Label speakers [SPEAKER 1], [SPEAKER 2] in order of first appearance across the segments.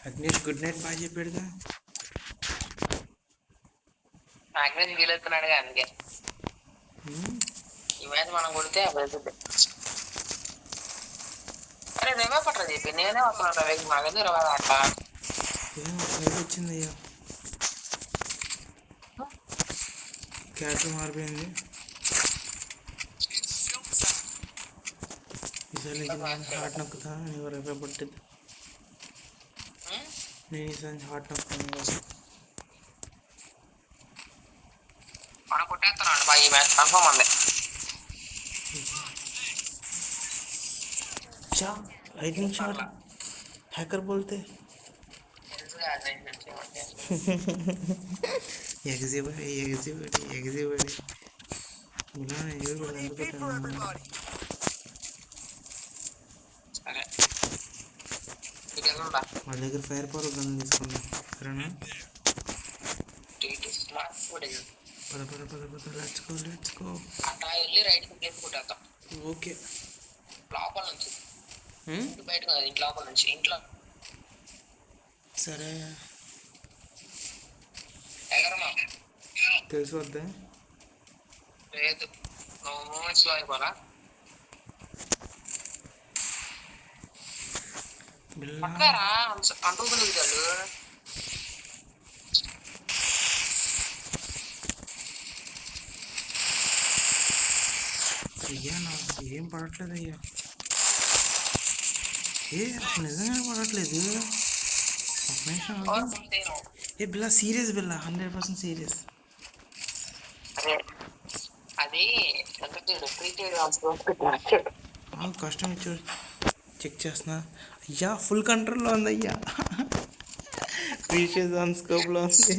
[SPEAKER 1] Agnesh good night బాగా చెప్పాడుగా.
[SPEAKER 2] అగ్నేష్ వీలెత్తున్నాడుగా అందుకే ఈ మ్యాచ్ మనం కొడితే వెళ్తుంది. అరే రేవే పట్టరా చెప్పి నేనే వస్తున్నాను రవికి మాకేందుకు రవా అట్లా
[SPEAKER 1] వచ్చింది అయ్యా. క్యారెక్టర్ మారిపోయింది ఈసారి నుంచి హార్ట్ నొక్కుతా నీవు రేపే పట్టిద్ది. నేను ఈసారి నుంచి హార్ట్ నొక్కుతాను.
[SPEAKER 2] మనం కొట్టేస్తున్నాడు బాగా ఈ మ్యాచ్ కన్ఫర్మ్ అండి.
[SPEAKER 1] लाइटनिंग शॉट हैकर बोलते వాళ్ళ దగ్గర ఫైర్ పవర్ గన్ తీసుకున్నాం సరేనా. పద పద పద పద లెట్స్ గో
[SPEAKER 2] అట్లా వెళ్ళి రైట్ ప్లేస్ కొట్టేద్దాం.
[SPEAKER 1] ఓకే
[SPEAKER 2] లోపల నుంచి బయట కాదు ఇంటి లోపల నుంచి ఇంట్లో
[SPEAKER 1] సరే
[SPEAKER 2] ఎగరమా
[SPEAKER 1] తెలుసు వద్దా
[SPEAKER 2] లేదు మూమెంట్స్లో అయిపోరా పక్కరా కంట్రోల్ దిగాడు.
[SPEAKER 1] అయ్యా నాకు ఏం పడట్లేదు అయ్యా. నిజంగా పడట్లేదు. ఒక నిమిషం బిల్లా సీరియస్ బిల్లా 100% సీరియస్.
[SPEAKER 2] అది
[SPEAKER 1] కష్టం ఇచ్చు చెక్ చేస్తున్నా. అయ్యా ఫుల్ కంట్రోల్లో ఉంది అయ్యా. ప్రీషియస్ ఆన్ స్కోప్లో ఉంది.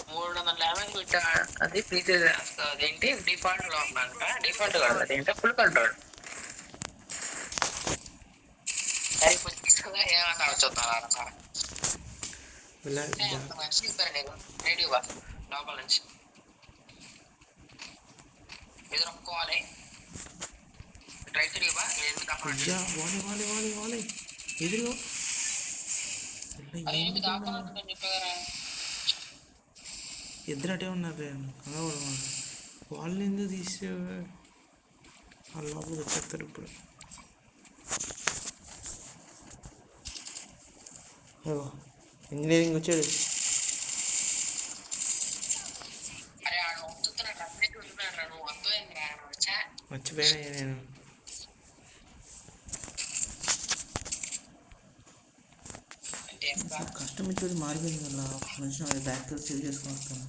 [SPEAKER 2] 300 డ్యామేజ్ పెట్టా. అది ప్రీషియస్ అదేంటి డిఫాల్ట్ లో ఉందంట. డిఫాల్ట్ కాదు అదేంటే ఫుల్ కంట్రోల్. ఏమన్నా వచ్చేస్తారా రేడియో బా లోపల నుంచి ఎదురొక్కోవాలి. ట్రై త్రీ బా
[SPEAKER 1] ఎదురు ఇద్దరు అటే ఉన్నారు. వాళ్ళు ఎందుకు తీసే వాళ్ళ లోపలికి వచ్చేస్తారు ఇప్పుడు. ఇంజనీరింగ్ వచ్చాడు. మర్చిపోయాను నేను. కష్టం ఇచ్చేది మారిపోయింది కదా. కొంచెం బ్యాక్ సేవ్ చేసుకొని వస్తాను.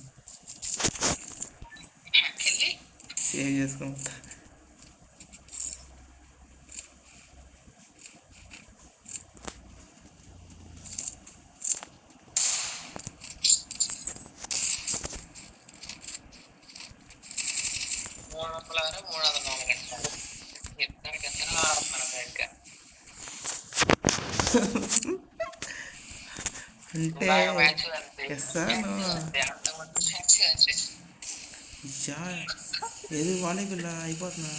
[SPEAKER 1] సేవ్ చేసుకొని వస్తాను. అంటే ఏది వాళ్ళే పిల్ల అయిపోతున్నా.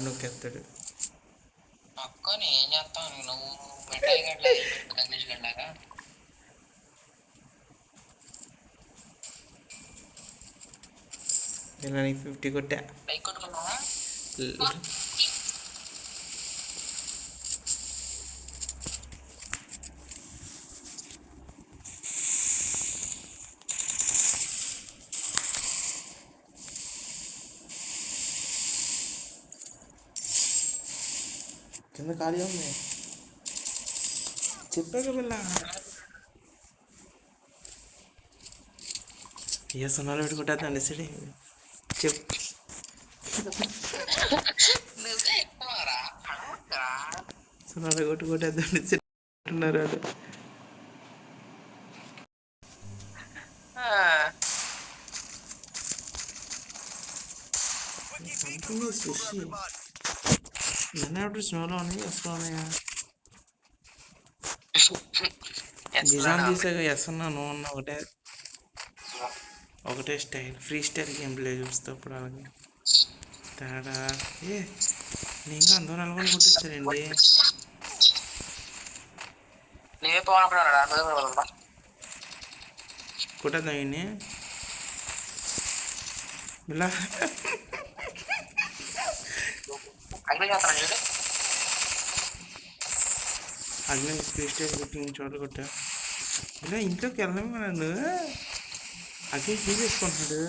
[SPEAKER 1] నొక్కేస్తాడు.
[SPEAKER 2] అక్కని ఏం చేస్తాను నువ్వు మిఠాయి గడ్డ ఇంగ్లీష్ గడ్డాగా
[SPEAKER 1] ఇలా నీకు 50 కొట్టా.
[SPEAKER 2] బైక్ కొట్టుకున్నావా?
[SPEAKER 1] కింద ఖాళీ ఉంది చెప్పాక పిల్ల. అయ్యా సున్నాలు పెట్టుకుంటా సరే చెప్పు. సున్నాలు కొట్టుకుంటున్నారు వాళ్ళు. సుషి నన్ను స్నోలో ఉన్నాయి వస్తున్నాయా. డిజైన్ తీసాక ఎస్ అన్నా నువ్వు అన్నా ఒకటే. ఒకటే style, free style game play చూస్తా ఇప్పుడు అలాగే తేడా. ఏ నేను ఇంకా అందరూ నలుగురు కొట్టేస్తారండి.
[SPEAKER 2] నేనే పోవాలనుకున్నాను.
[SPEAKER 1] కొట్టేద్దాం ఇన్ని ఇలా
[SPEAKER 2] అగ్ని చేస్తాను చూడు.
[SPEAKER 1] అగ్ని ఫ్రీ స్టైల్ కొట్టి చోట్ల కొట్టా. ఇలా ఇంట్లోకి వెళ్ళలేము నన్ను. అగ్ని ఫ్రీ చేసుకుంటున్నాడు.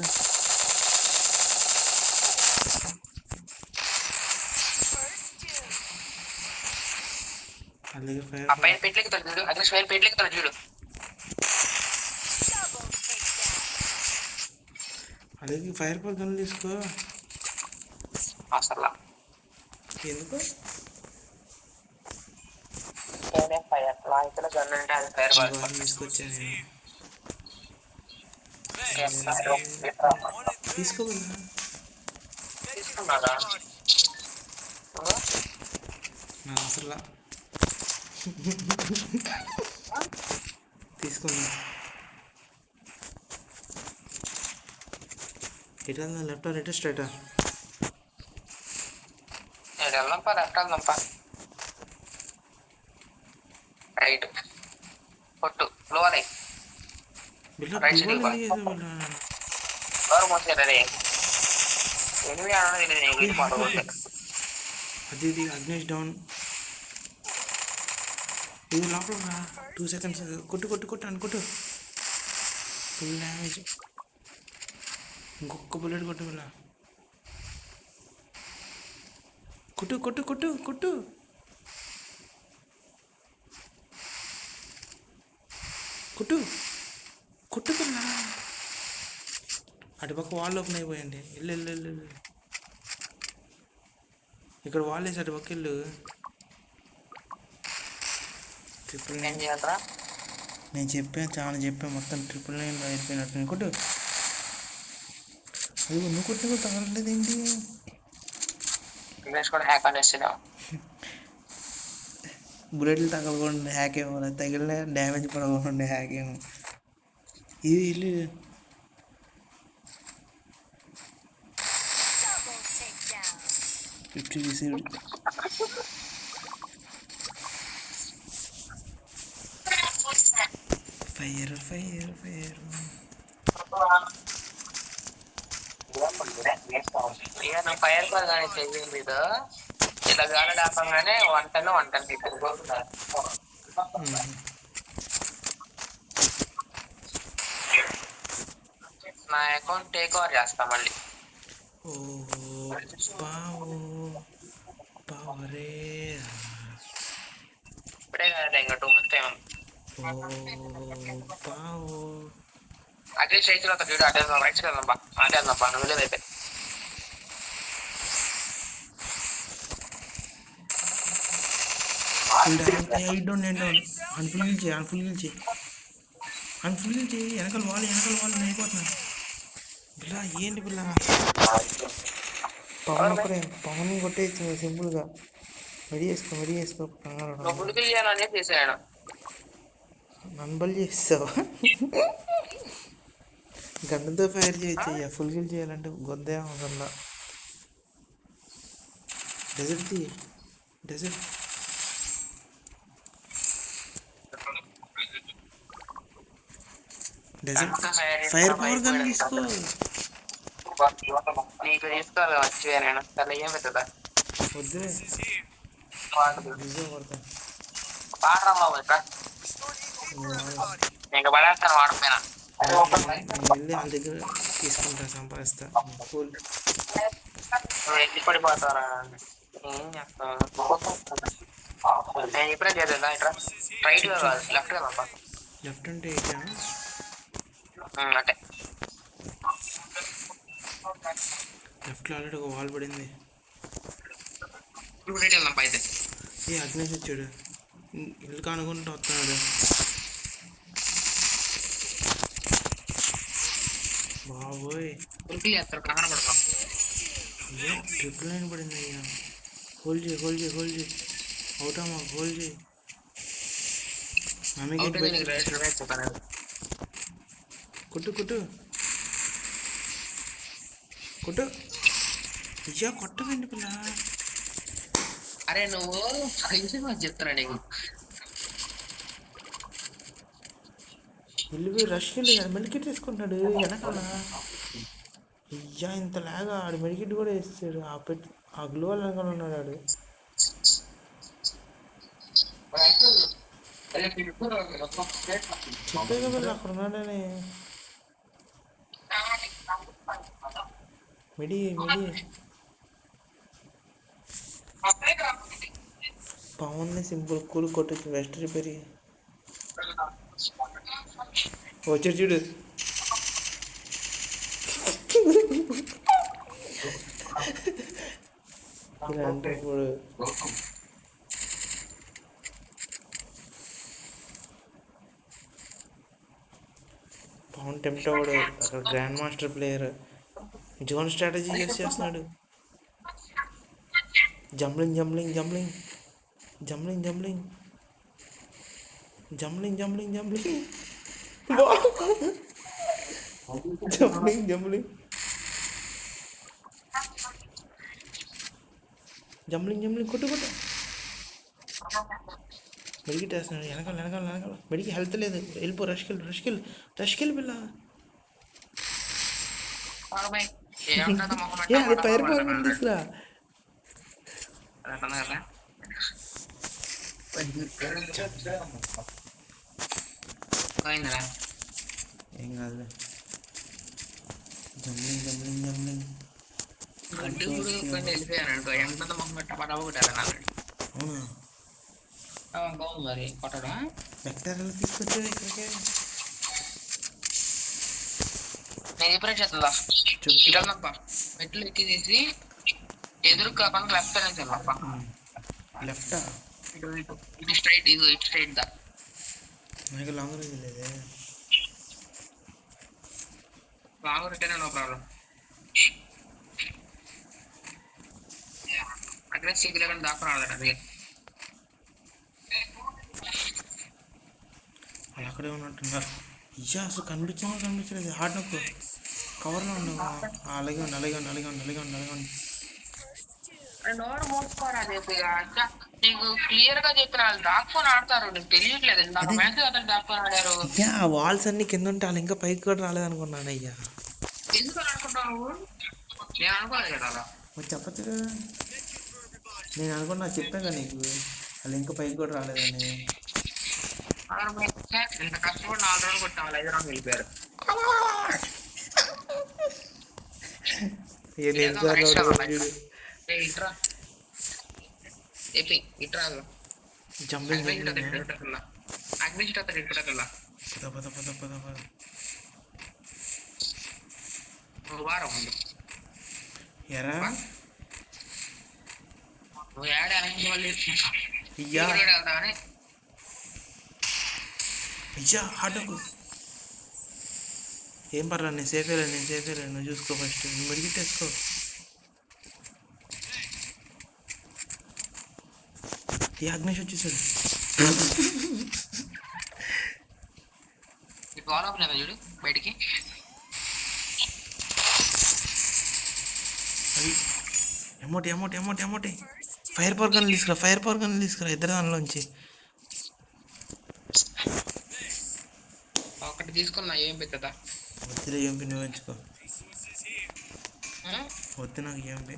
[SPEAKER 1] అలాగే ఫైర్
[SPEAKER 2] ఆ పైన పెట్లకి చూడు. అగ్ని పైన పెట్లకి చూడు.
[SPEAKER 1] అలాగే ఫైర్ పాల్ గన్ను తీసుకో.
[SPEAKER 2] అసలు
[SPEAKER 1] ఎందుకు
[SPEAKER 2] ఫైర్ లాంఛన గన్ అంటే అది ఫైర్ బాల్
[SPEAKER 1] తీసుకొచ్చాను నేను. తీసుకోవాలా
[SPEAKER 2] తీసుకున్నారా?
[SPEAKER 1] నా అవసరంలా తీసుకున్నా. ఎట్లా లెఫ్ట్ రైట్ స్ట్రైటా?
[SPEAKER 2] వెళ్దాంపా, లెఫ్ట్ వెళ్దాంపా. రైట్ కొట్టు లోనే రైట్ సైడ్ డోర్ మూసేయాలి. ఎనిమిది ఆడడం తెలియదు.
[SPEAKER 1] అది ఇది అగ్నేష్ డౌన్. ఇది లోపల 2 seconds. కొట్టు కొట్టు కొట్టు అనుకొట్టు. Full damage. ఇంకొక బుల్లెట్ కొట్టు ఇలా. కొట్టు కొట్టు కొట్టు కొట్టు కొట్టు కొట్టు పిల్ల. అటుపక్క వాల్ ఓపెన్ అయిపోయింది. వెళ్ళు వెళ్ళు వెళ్ళు వెళ్ళు. ఇక్కడ వాల్ వేసి అటుపక్క వెళ్ళు. ట్రిపుల్
[SPEAKER 2] ఏం చేయాలరా?
[SPEAKER 1] నేను చెప్పాను, చాలా చెప్పాను. మొత్తం 999 అయిపోయినట్టు. కొట్టు. అది నువ్వు కొట్టిన కూడా తగలలేదు ఏంటి?
[SPEAKER 2] ఇంగ్లీష్ కూడా హ్యాక్ అనేసినా.
[SPEAKER 1] బుల్లెట్లు తగలకుండా హ్యాక్ ఏమో, తగిలిన డ్యామేజ్ పడకుండా హ్యాక్ ఏమో. ఇది ఇల్లు 50 రిసీవ్డ్. Fire fire fire.
[SPEAKER 2] ఇక నా ఫైర్ బాల్ కానీ చెయ్యింది ఇది. ఇలా గాలి లేపంగానే 110 నా అకౌంట్ టేక్ ఓవర్ చేస్తా మళ్ళీ. ఇప్పుడే కదా ఇంకా 2 months టైం. అదే చేతిలో చూడు. అటే రైట్ సైడ్ వెళ్దాం బా. అటే వెళ్దాం బా. నువ్వు అయితే
[SPEAKER 1] అన్ఫుల్ చేయి వెనకాల వాళ్ళు అయిపోతున్నాను. పిల్ల ఏంటి పిల్ల? పవన్ కొట్టేయచ్చు సింపుల్గా. రెడీ చేసుకో
[SPEAKER 2] గుడికి చేయాలని చేసాడు.
[SPEAKER 1] నన్ను బలి చేస్తావు. గన్నుతో ఫైర్ చేయొచ్చు. ఫుల్ కిల్ చేయాలంటే గొద్దే అవసరంలా. డెజర్ట్ ఫైర్ పవర్ గన్ తీసుకో.
[SPEAKER 2] నీకు తీసుకోవాలి వచ్చివే. నేను తల ఏం పెద్దదా
[SPEAKER 1] వద్దే కొడతా.
[SPEAKER 2] పాడరంలో ఇంకా పడేస్తాను వాడపోయినా.
[SPEAKER 1] వెళ్ళి వాళ్ళ దగ్గర తీసుకుంటా, సంపాదిస్తా.
[SPEAKER 2] నువ్వు ఎన్ని పడిపోతారా? ఏం చేస్తావు? నేను ఇప్పుడే చేద్దా. ఇట్లా రైట్ కాదు లెఫ్ట్ కదా.
[SPEAKER 1] లెఫ్ట్ అంటే ఇట్లా
[SPEAKER 2] అంటే
[SPEAKER 1] లెఫ్ట్లో ఆల్రెడీ ఒక వాల్ పడింది.
[SPEAKER 2] ఇప్పుడు వెళ్దాం అయితే.
[SPEAKER 1] ఏ అగ్నేష్ వచ్చాడు. ఇల్లు కానుకుంటూ వస్తున్నాడు. బాబోయ్
[SPEAKER 2] చేస్తారు కనబడతాం.
[SPEAKER 1] 999 పడింది అయ్యా. హోల్డ్ చేయి. అవుట్ అమ్మా, హోల్డ్ చేయి. కొట్టు కొట్టు. అయ్యా కొట్టదండి పిల్ల.
[SPEAKER 2] అరే నువ్వు చెప్తున్నా నీకు.
[SPEAKER 1] వెళ్ళిపోయి రష్కి వెళ్ళి మెడికెట్ వేసుకుంటున్నాడు వెనకాల. అయ్యా ఇంత లాగా ఆడు మెడికెట్ కూడా వేస్తాడు. ఆ గ్లో వెనకాల ఉన్నాడు ఆడు. చెప్పే కదా అక్కడ ఉన్నాడని. మెడి పవన్ని సింపుల్ కూల్ కొట్టచ్చు. వెస్ట్ రిపేర్ వచ్చాడు చూడు. ఇలా అంటే ఇప్పుడు పవన్ టెంప్ట్ అవ్వడు. అక్కడ grand master player zone strategy use చేస్తున్నాడు. Jumbling jumbling jumbling jumbling jumbling jumbling jumbling jumbling jumbling jumbling jumbling jumbling కొట్టు కొట్టు. మెడికి వేస్తున్నాడు. వెనకాల వెనకాల వెనకాల. మెడికి హెల్త్ లేదు. వెళ్ళిపో. రష్కెళ్ళి పిల్ల. అది పైర్ పవర్ తీసుకురా. ఏం కాదులే. Jumbling jumbling jumbling.
[SPEAKER 2] అవునా మరి కొట్టడా
[SPEAKER 1] వెక్టర్ ఎలా తీసుకొచ్చావు ఇక్కడికే?
[SPEAKER 2] నేను ఎప్పుడే చేస్తుందా ఇటన్నప్ప మెట్లు ఎక్కి తీసి ఎదురు కాకుండా లెఫ్ట్ అనేది వెళ్ళప్ప.
[SPEAKER 1] లెఫ్టా?
[SPEAKER 2] ఇటు స్ట్రైట్. ఇటు స్ట్రైట్ దా.
[SPEAKER 1] నాకు లాంగ్ రేంజ్ లేదే.
[SPEAKER 2] Long return no problem. Aggressive లేకుండా దాకా రాలేదు అది.
[SPEAKER 1] వాళ్ళు అక్కడే ఉన్నట్టున్నారు. ఇయ్యా అసలు కనిపించలేదు. హార్డ్ నొక్కు. కవర్లో ఉండవు. అలాగే ఉండి.
[SPEAKER 2] నోరు మూసుకోరా చెప్పిగా. నీకు క్లియర్ గా చెప్పిన వాళ్ళు దాక్కొని ఆడతారు. నీకు తెలియట్లేదు. నాకు మ్యాచ్ అతను దాక్కొని ఆడారు.
[SPEAKER 1] అయ్యా ఆ వాల్స్ అన్ని కింద ఉంటే వాళ్ళు ఇంకా పైకి కూడా రాలేదనుకున్నాను. అయ్యా
[SPEAKER 2] ఎందుకు అనుకుంటావు నువ్వు? నేను అనుకోలేదు కదా అలా.
[SPEAKER 1] మరి చెప్పచ్చు కదా. నేను అనుకున్నా చెప్పాగా నీకు వాళ్ళు ఇంకా పైకి కూడా రాలేదని.
[SPEAKER 2] ఇంత కష్టపడి 4 రౌండ్లు కొట్టాం. 5 రౌండ్లు వెళ్ళిపోయారు. ఇట్రా ఇట్రా
[SPEAKER 1] జంపింగ్
[SPEAKER 2] అగ్నిస్ట్ అతను ఇక్కడకల్లా వారం ఉంది.
[SPEAKER 1] ఎరా
[SPEAKER 2] నువ్వు యాడ్ మళ్ళీ వెళ్తావని.
[SPEAKER 1] అయ్యా హార్డ్కు ఏం పర్లేదు. నేను సేఫేలే. నువ్వు చూసుకో. ఫస్ట్ నువ్వు మెడికెట్టేసుకో. ఏ అగ్నేష్ వచ్చేసాడు.
[SPEAKER 2] చూడు బయటికి.
[SPEAKER 1] అది ఎమోటి ఫైర్ పవర్ గన్ తీసుకురా. ఇద్దరు దానిలోంచి
[SPEAKER 2] ఒకటి తీసుకున్నా. ఏం పెద్దదా
[SPEAKER 1] వద్దులే. ఏంపి నువ్వు ఎంచుకో. వద్దు నాకు ఏంపి.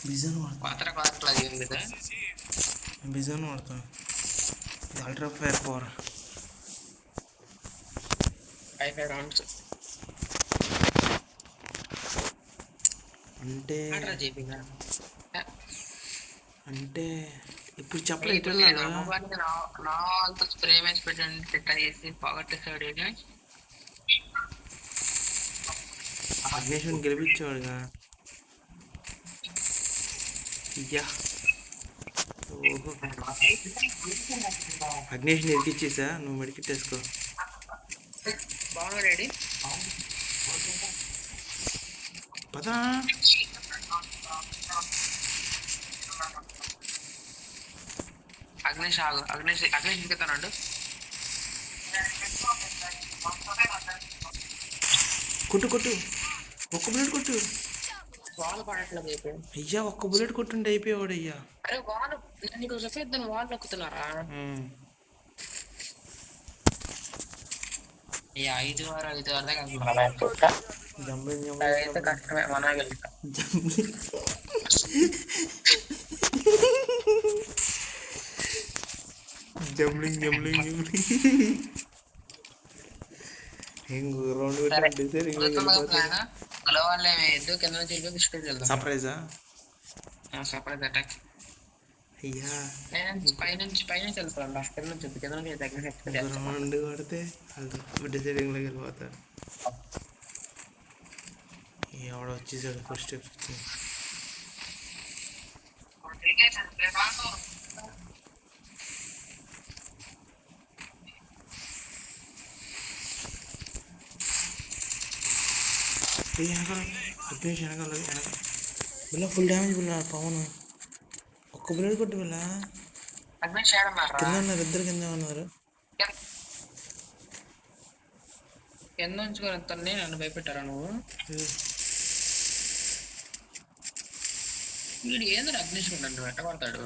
[SPEAKER 1] బిజన్ వాడతా. అల్ట్రా ఫైర్ పవర్
[SPEAKER 2] 5 రౌండ్స్
[SPEAKER 1] అంటే ఇప్పుడు చెప్పలేదు.
[SPEAKER 2] నా అంత స్ప్రే మ్యాచ్ పెట్టండి చేసి పోగొట్టేసాడు.
[SPEAKER 1] అగ్నేషన్ గెలిపించేవాడుగా. అయ్యా ఓహో అగ్నేషన్ ఎరికిచ్చేసా. నువ్వు మెడికెట్టేసుకో.
[SPEAKER 2] బాగా రెడీ
[SPEAKER 1] పదా.
[SPEAKER 2] అగ్నేష్ ఇంకెత్తానండు.
[SPEAKER 1] కొట్టు కొట్టు, ఒక్క బుల్లెట్ కొట్టు.
[SPEAKER 2] వాళ్ళు పడట్లేదు అయిపోయి.
[SPEAKER 1] అయ్యా ఒక్క బుల్లెట్ కొట్టుంటే అయిపోయావాడు అయ్యా.
[SPEAKER 2] అరే వాళ్ళు నీకు చెప్పేద్దాను, వాళ్ళు నొక్కుతున్నారా? ఈ 5 దాకా అయితే కష్టమే మనకి వెళ్తా.
[SPEAKER 1] Jumbling jumbling jumbling. సర్ప్రైజా?
[SPEAKER 2] Surprise attack.
[SPEAKER 1] అయ్యా
[SPEAKER 2] పైనుంచి వెళ్తాను, కింద నుంచి కింద నుంచి దగ్గర
[SPEAKER 1] రౌండ్ కొడితే డిసైడింగ్ లోకి వెళ్ళిపోతారు. ఎవడ వచ్చేసాడు ఫస్ట్ స్టెప్ వచ్చి. వెనకాల బిల్ల ఫుల్ డ్యామేజ్ బిల్ల పవన్. ఒక్క బుల్లెట్ కొట్టు బిల్ల. కింద ఉన్నారు, ఇద్దరు కింద ఉన్నారు.
[SPEAKER 2] కింద ఉంచుకొని నన్ను భయపెట్టారా నువ్వు? వీడు ఏందో అగ్నిష్మెంట్ అంటే వెంటబడతాడు.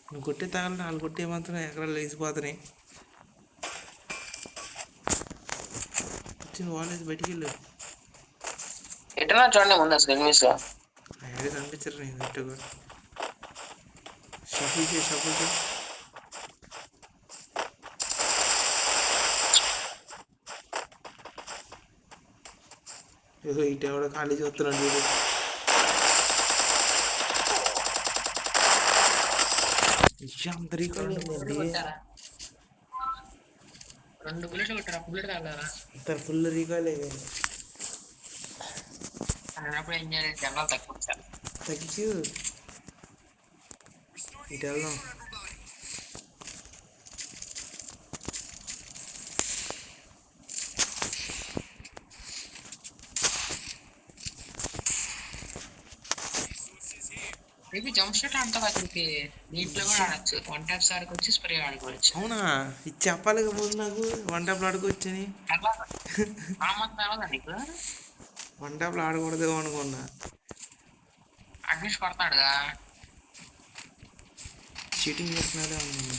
[SPEAKER 1] నువ్వు కొట్టే తగల వాళ్ళు కొట్టే మాత్రం ఎక్కడ లేచిపోతున్నాయి. వచ్చింది వాళ్ళేసి బయటికి వెళ్ళు.
[SPEAKER 2] ఎట్లా చూడండి ముందు అసలు ఎనిమిస్
[SPEAKER 1] ఐడియా కనిపించరు నేను ఎట్టుగా. షఫుల్ చేయి షఫుల్ చేయి. ఇటు ఎవడో ఖాళీ చూస్తున్నాడు వీడు. అంత రీకాల్
[SPEAKER 2] రెండు బుల్లెట్లు కొట్టారా? బుల్లెట్ కాగలరా?
[SPEAKER 1] అంత ఫుల్ రీకాల్ అయ్యాను.
[SPEAKER 2] అప్పుడు ఏం చేయాలి? జనాలు తక్కువ
[SPEAKER 1] తగ్గించు. ఇటు వెళ్దాం.
[SPEAKER 2] మేబీ జంప్ షాట్ ఆడతావా? చెప్పి నీటిలో కూడా ఆడచ్చు. 1 ట్యాప్ ఆడికి వచ్చి స్ప్రే ఆడుకోవచ్చు.
[SPEAKER 1] అవునా? ఇది చెప్పాలి ముందు నాకు 1 ట్యాప్లో ఆడుకోవచ్చని.
[SPEAKER 2] నీకు
[SPEAKER 1] 1 ట్యాప్లో ఆడకూడదు అనుకున్నా.
[SPEAKER 2] అగ్నిష్ కొడతాడుగా,
[SPEAKER 1] చీటింగ్ చేస్తున్నాడే అనుకున్నా.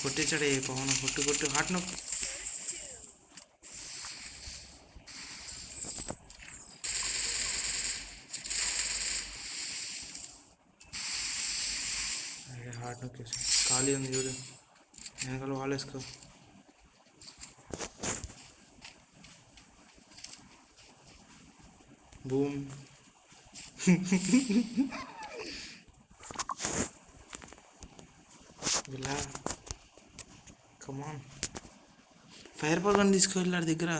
[SPEAKER 1] కొట్టేశాడే పవన్. కొట్టు కొట్టు హాట్ నొక్కు. హాట్ నొక్కేసి ఖాళీ ఉంది చూడు, వెనకాల వాల్ వేసుకో. బూమ్. ఇలా కమాన్ ఫైర్ బాల్ గన్ తీసుకువెళ్ళాడు దగ్గర.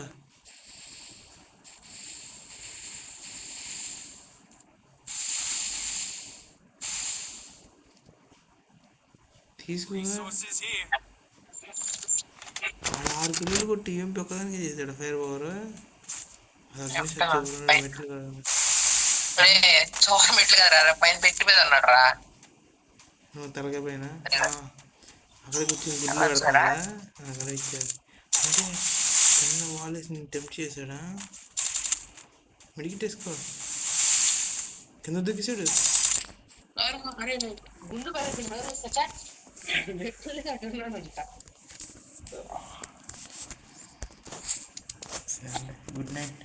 [SPEAKER 1] తీసుకుని 6 కిలోలు కొట్టి ఏం ఒక్కదానికి చేశాడు ఫైర్ పవర్.
[SPEAKER 2] పైన పెట్టి మీద అన్నాడు రా.
[SPEAKER 1] తలకాయ పైన అక్కడికి వచ్చి గుడ్లు పెడతాడా? అక్కడ ఇచ్చాడు అంటే కింద వాలేసి నేను టెంప్ట్ చేశాడా? మెడికిట్ వేసుకో. కింద దూకేశాడు. Good night.